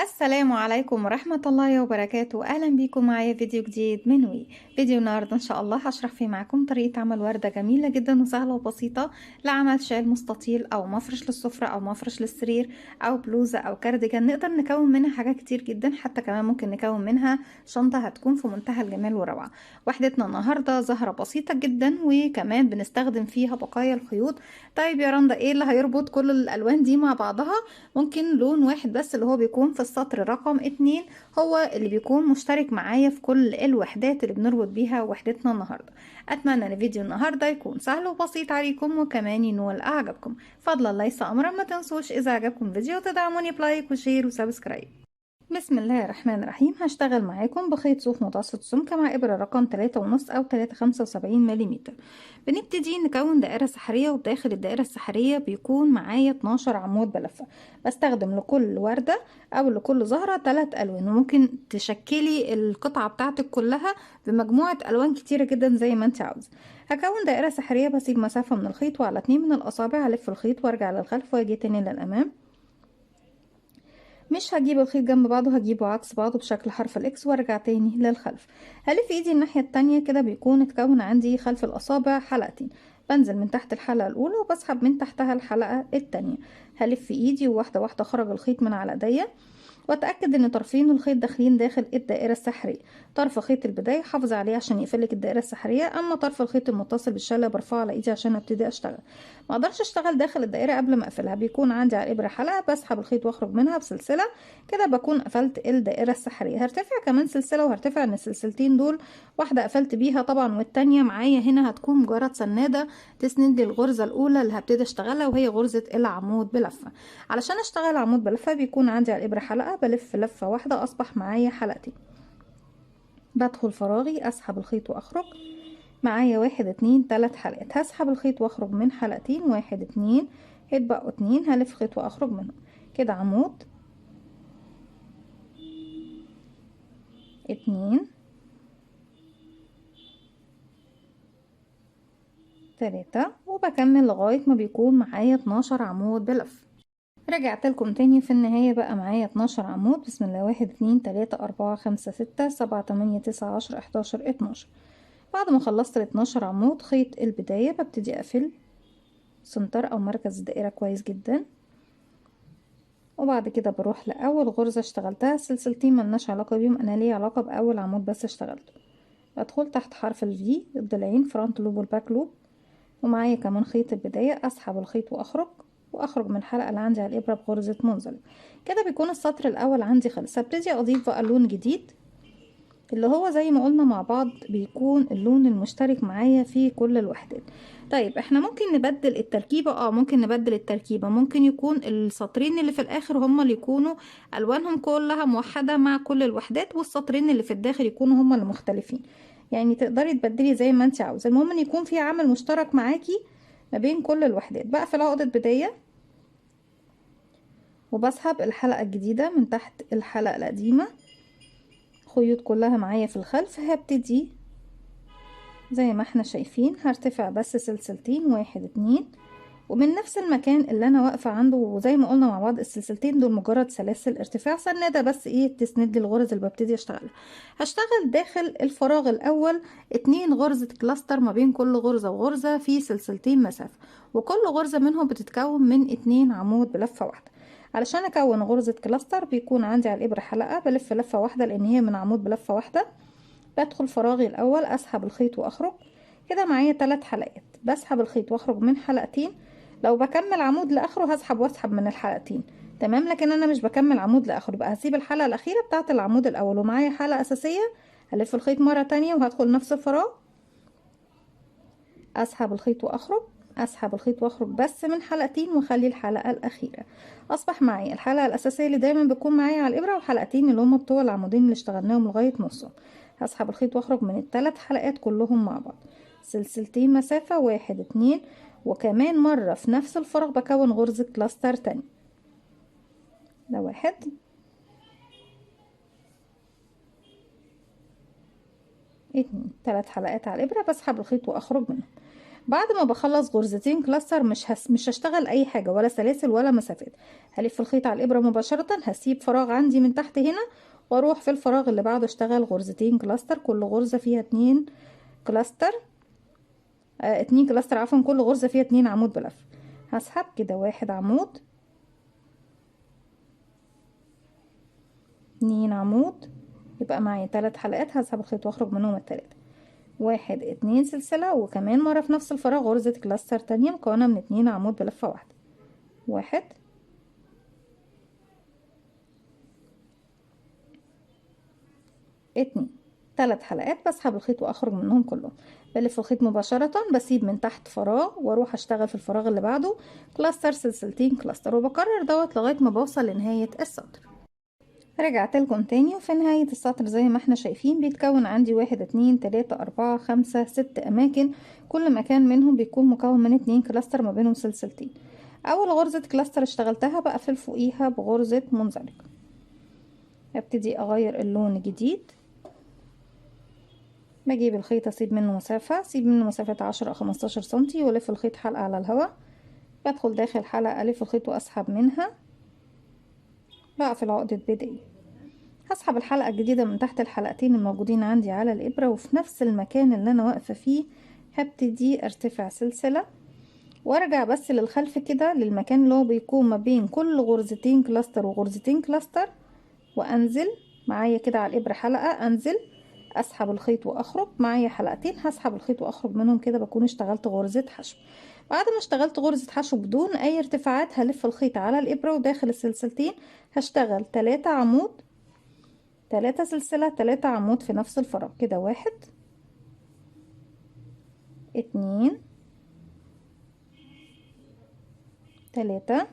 السلام عليكم ورحمة الله وبركاته. أهلا بيكم معايا فيديو جديد من فيديو النهاردة إن شاء الله هشرح فيه معاكم طريقة عمل وردة جميلة جدا وسهلة وبسيطة لعمل شال مستطيل أو مفرش للسفرة أو مفرش للسرير أو بلوزة أو كارديجان. نقدر نكون منها حاجات كتير جدا، حتى كمان ممكن نكون منها شنطة هتكون في منتهى الجمال والروعة. وحدتنا النهاردة زهرة بسيطة جدا وكمان بنستخدم فيها بقايا الخيوط. طيب يا رندا، ايه اللي هيربط كل الألوان دي مع بعضها؟ ممكن لون واحد بس اللي هو بيكون في السطر رقم 2، هو اللي بيكون مشترك معايا في كل الوحدات اللي بنربط بيها وحدتنا النهاردة. أتمنى ان فيديو النهاردة يكون سهل وبسيط عليكم وكمان ينول أعجبكم. فضلا ليس أمرا، ما تنسوش إذا عجبكم فيديو تدعموني بلايك وشير وسبسكرايب. بسم الله الرحمن الرحيم. هشتغل معاكم بخيط صوف متوسط سمكة مع إبرة رقم 3.5 أو 3.75 مليمتر. بنبتدي نكون دائرة سحرية، وبداخل الدائرة السحرية بيكون معايا 12 عمود بلفة. بستخدم لكل وردة أو لكل زهرة 3 ألوان، وممكن تشكلي القطعة بتاعتك كلها بمجموعة ألوان كتيرة جدا زي ما انت عاوزة. هكون دائرة سحرية، بسيب مسافة من الخيط وعلى 2 من الأصابع هلف الخيط وارجع للخلف واجي تاني للأمام. مش هجيب الخيط جنب بعضه، هجيبه عكس بعضه بشكل حرف الاكس وارجع تاني للخلف. هلف ايدي الناحية التانية كده، بيكون اتكون عندي خلف الاصابع حلقتين. بنزل من تحت الحلقة الاولى وبسحب من تحتها الحلقة التانية. هلف ايدي وواحدة واحدة اخرج الخيط من على ايديا، واتاكد ان طرفين الخيط داخلين داخل الدائره السحريه. طرف خيط البدايه حافظ عليه عشان يقفلك الدائره السحريه، اما طرف الخيط المتصل بالشله برفعه على ايدي عشان ابتدي اشتغل. ما اقدرش اشتغل داخل الدائره قبل ما اقفلها، بيكون عندي على الابره حلقه بسحب الخيط واخرج منها بسلسله. كده بكون قفلت الدائره السحريه. هرتفع كمان سلسله، وهرتفع ان السلسلتين دول واحده قفلت بيها طبعا، والتانيه معايا هنا هتكون مجرد سناده تسند لي الغرزه الاولى اللي هبتدي اشتغلها، وهي غرزه العمود بلفه. علشان اشتغل عمود بلفه بيكون عندي على الابره حلقه، بلف لفه واحده اصبح معايا حلقتين. بدخل فراغي اسحب الخيط واخرج. معايا 1 2 3 حلقات، هسحب الخيط واخرج من حلقتين، 1 2 هيتبقوا 2، هلف خيط واخرج منهم. كده عمود 2 3، وبكمل لغاية ما بيكون معايا 12 عمود بلف. رجعت لكم تاني في النهاية، بقى معايا 12 عمود. بسم الله، 1 2 3 4 5 6 7 8 9 10 11 12. بعد ما خلصت ال 12 عمود، خيط البداية ببتدي اقفل سنتر او مركز الدائرة كويس جدا، وبعد كده بروح لاول غرزة اشتغلتها. سلسلتين ملناش علاقة بيهم، انا ليا علاقة باول عمود بس اشتغلته. بدخل تحت حرف الفي الضلعين فرونت لوب والباك لوب، ومعايا كمان خيط البداية. اسحب الخيط واخرج من الحلقة اللي عندي على الابرة بغرزة منزلق. كده بيكون السطر الاول عندي خلص. هبتدي اضيف بقى لون جديد، اللي هو زي ما قلنا مع بعض بيكون اللون المشترك معايا في كل الوحدات. طيب احنا ممكن نبدل التركيبة، ممكن نبدل التركيبة. ممكن يكون السطرين اللي في الاخر هما اللي يكونوا الوانهم كلها موحدة مع كل الوحدات، والسطرين اللي في الداخل يكونوا هما اللي مختلفين. يعني تقدري تبدلي زي ما انت عاوزة، المهم ان يكون في عامل مشترك معاكي ما بين كل الوحدات. بقفل عقدة بداية وبسحب الحلقة الجديدة من تحت الحلقة القديمة. خيوط كلها معايا في الخلف. هبتدي زي ما احنا شايفين، هرتفع بس سلسلتين، 1 2، ومن نفس المكان اللي انا واقفة عنده. وزي ما قلنا مع بعض السلسلتين دول مجرد سلاسل ارتفاع سنادة، بس ايه تسند لي الغرز اللي ببتدي اشتغلها. هشتغل داخل الفراغ الاول 2 غرزة كلاستر ما بين كل غرزة وغرزة في سلسلتين مسافة، وكل غرزة منهم بتتكون من 2 عمود بلفة واحدة. علشان اكون غرزة كلاستر بيكون عندي على الابرة حلقة، بلف لفة واحدة لان هي من عمود بلفة واحدة. بدخل فراغي الاول، اسحب الخيط واخرج. كده معايا 3 حلقات، بسحب الخيط واخرج من حلقتين. لو بكمل عمود لاخره هسحب واسحب من الحلقتين، تمام. لكن انا مش بكمل عمود لاخره، يبقى هسيب الحلقة الاخيرة بتاعة العمود الاول ومعايا حلقة اساسية. هلف الخيط مرة تانية وهدخل نفس الفراغ، اسحب الخيط واخرج، اسحب الخيط واخرج بس من حلقتين واخلي الحلقة الاخيرة. اصبح معايا الحلقة الاساسية اللي دايما بتكون معايا على الابرة، وحلقتين اللي هما بتوع العمودين اللي اشتغلناهم لغاية نصهم. هسحب الخيط واخرج من ال3 حلقات كلهم مع بعض. سلسلتين مسافة، 1 2، وكمان مرة في نفس الفراغ بكون غرزة كلاستر تاني. ده 1 2، 3 حلقات على الابرة، بسحب الخيط واخرج منهم. بعد ما بخلص غرزتين كلاستر مش هشتغل اي حاجة ولا سلاسل ولا مسافات. هلف الخيط على الابرة مباشرة، هسيب فراغ عندي من تحت هنا واروح في الفراغ اللي بعده اشتغل غرزتين كلاستر، كل غرزة فيها 2 كلاستر، 2 كلاستر عفوا، كل غرزة فيها 2 عمود بلف. هسحب كده 1 عمود، 2 عمود، يبقى معايا 3 حلقات. هسحب الخيط واخرج منهم التلاتة، 1 2 سلسلة، وكمان مرة في نفس الفراغ غرزة كلاستر تانية مكونة من 2 عمود بلفة واحدة. 1 2، 3 حلقات. بسحب الخيط واخرج منهم كلهم، بلف الخيط مباشرة، بسيب من تحت فراغ واروح اشتغل في الفراغ اللي بعده كلاستر، سلسلتين كلاستر، وبكرر دوت لغاية ما بوصل لنهاية السطر. رجعت لكم تاني، وفي نهاية السطر زي ما احنا شايفين بيتكون عندي 1 2 3 4 5 6 اماكن، كل مكان منهم بيكون مكون من 2 كلاستر ما بينهم سلسلتين. اول غرزة كلاستر اشتغلتها بقفل فوقيها بغرزة منزلقة. ابتدي اغير اللون جديد، بجيب الخيط اسيب منه مسافة، اسيب منه مسافة 10 أو 15 سنتي، والف الخيط حلقة على الهواء، بدخل داخل حلقة الف الخيط واسحب منها، بقفل عقدة بداية. هسحب الحلقة الجديدة من تحت الحلقتين الموجودين عندي على الإبرة، وفي نفس المكان اللي أنا واقفة فيه هبتدي ارتفع سلسلة وارجع بس للخلف كده للمكان اللي هو بيكون ما بين كل غرزتين كلاستر وغرزتين كلاستر، وانزل معايا كده على الإبرة حلقة، انزل اسحب الخيط واخرج معايا حلقتين، هسحب الخيط واخرج منهم كده بكون اشتغلت غرزة حشو. بعد ما اشتغلت غرزة حشو بدون اي ارتفاعات هلف الخيط على الإبرة وداخل السلسلتين هشتغل 3 عمود، 3 سلسلة، 3 عمود في نفس الفراغ كده، 1 2 3،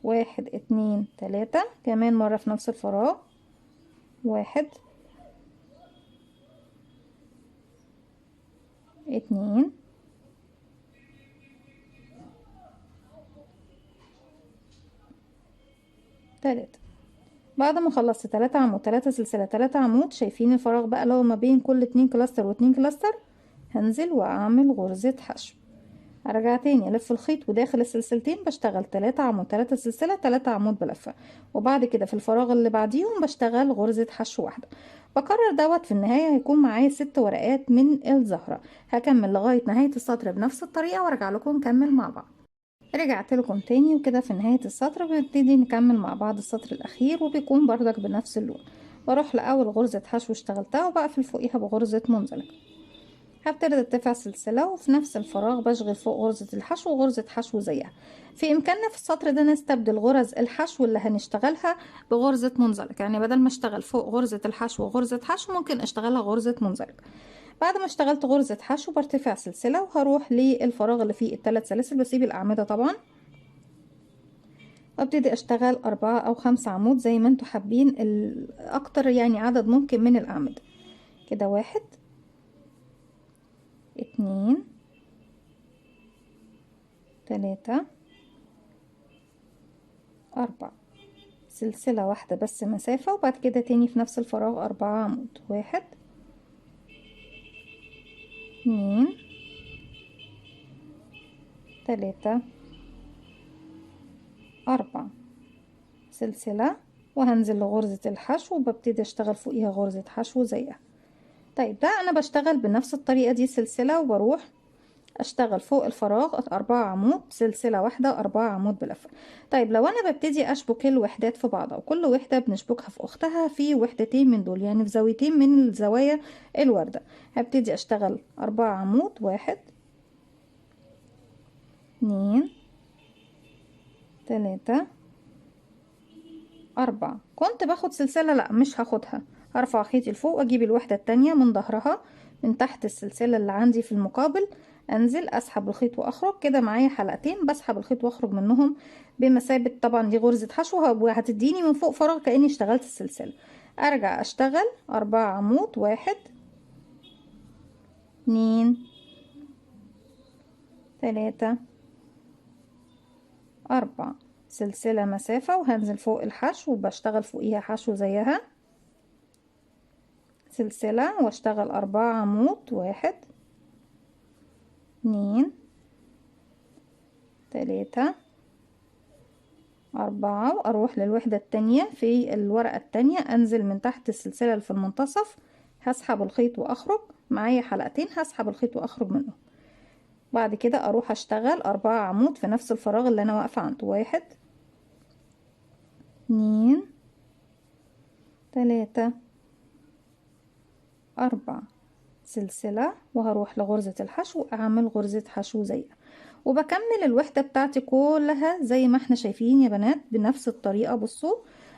1 2 3، كمان مرة في نفس الفراغ، 1 2 3. بعد ما خلصت 3 عمود، 3 سلسلة، 3 عمود، شايفين الفراغ بقى اللي هو ما بين كل 2 كلاستر و2 كلاستر، هنزل واعمل غرزة حشو. ارجع تاني الف الخيط وداخل السلسلتين بشتغل 3 عمود، 3 سلسلة، 3 عمود بلفة، وبعد كده في الفراغ اللي بعديهم بشتغل غرزة حشو واحدة. بكرر دوت، في النهاية هيكون معايا 6 ورقات من الزهرة. هكمل لغاية نهاية السطر بنفس الطريقة وارجع لكم نكمل مع بعض. رجعت لكم تاني، وكده في نهاية السطر بنبتدي نكمل مع بعض السطر الأخير، وبيكون بردك بنفس اللون. بروح لأول غرزة حشو اشتغلتها وبقفل فوقيها بغرزة منزلقة، هبتدي ارتفع سلسلة وفي نفس الفراغ بشغل فوق غرزة الحشو وغرزة حشو زيها. في امكاننا في السطر ده نستبدل غرز الحشو اللي هنشتغلها بغرزة منزلق، يعني بدل ما اشتغل فوق غرزة الحشو وغرزة حشو ممكن اشتغلها غرزة منزلق. بعد ما اشتغلت غرزة حشو برتفع سلسلة وهروح للفراغ اللي فيه الثلاث سلاسل، بسيب الأعمدة طبعا، وابتدي اشتغل 4 أو 5 عمود زي ما انتوا حابين، اكتر يعني عدد ممكن من الأعمدة كده، 1 2 3 4، سلسلة واحدة بس مسافة، وبعد كده تاني في نفس الفراغ 4 عمود، 1 2 3 4، سلسلة، وهنزل لغرزة الحشو وببتدي اشتغل فوقيها غرزة حشو زيها. طيب ده انا بشتغل بنفس الطريقة دي، سلسلة وبروح اشتغل فوق الفراغ 4 عمود، سلسلة واحدة، 4 عمود بلفة. طيب لو انا ببتدي اشبك الوحدات في بعضها، وكل وحدة بنشبكها في اختها في وحدتين من دول، يعني في زاويتين من الزوايا الوردة، هبتدي اشتغل 4 عمود، 1 2 3 4. كنت باخد سلسلة، لا مش هاخدها، هرفع خيطي لفوق واجيب الوحدة التانية من ظهرها من تحت السلسلة اللي عندي في المقابل، انزل اسحب الخيط واخرج كده معايا حلقتين، بسحب الخيط واخرج منهم بمثابة، طبعا دي غرزة حشو وهتديني من فوق فراغ كأني اشتغلت السلسلة. ارجع اشتغل 4 عمود، 1 2 3 4، سلسلة مسافة، وهنزل فوق الحشو وبشتغل فوقيها حشو زيها، سلسلة واشتغل 4 عمود، 1 2 3 4 واروح للوحدة التانية في الورقة التانية، انزل من تحت السلسلة اللي في المنتصف، هسحب الخيط واخرج، معايا حلقتين هسحب الخيط واخرج منهم. بعد كده اروح اشتغل 4 عمود في نفس الفراغ اللي انا واقفة عنده. 1 2 3 4 سلسلة، وهروح لغرزة الحشو اعمل غرزة حشو زيها، وبكمل الوحدة بتاعتي كلها زي ما احنا شايفين يا بنات بنفس الطريقة. بصوا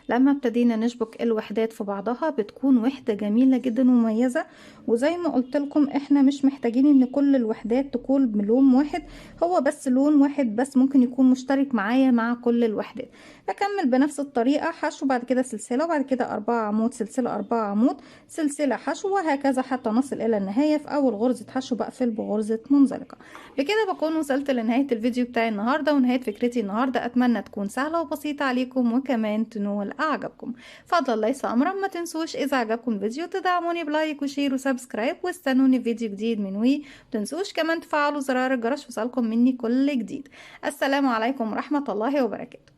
لما ابتدينا نشبك الوحدات في بعضها بتكون وحدة جميلة جدا ومميزة. وزي ما قلت لكم احنا مش محتاجين ان كل الوحدات تكون بلون واحد، هو بس لون واحد بس ممكن يكون مشترك معايا مع كل الوحدات. بكمل بنفس الطريقة حشو، بعد كده سلسلة، وبعد كده 4 عمود، سلسلة 4 عمود، سلسلة حشو، وهكذا حتى نصل الى النهاية. في اول غرزة حشو بقفل بغرزة منزلقة. بكده بكون وصلت لنهاية الفيديو بتاعي النهاردة ونهاية فكرتي النهاردة. أتمنى تكون سهلة وبسيطة عليكم وكمان تنول أعجابكم. فضلا ليس أمرا، ما تنسوش إذا عجبكم الفيديو تدعموني بلايك وشير وسبسكرايب، واستنوني في فيديو جديد من وي. متنسوش كمان تفعلوا زرار الجرس يوصلكم مني كل جديد. السلام عليكم ورحمة الله وبركاته.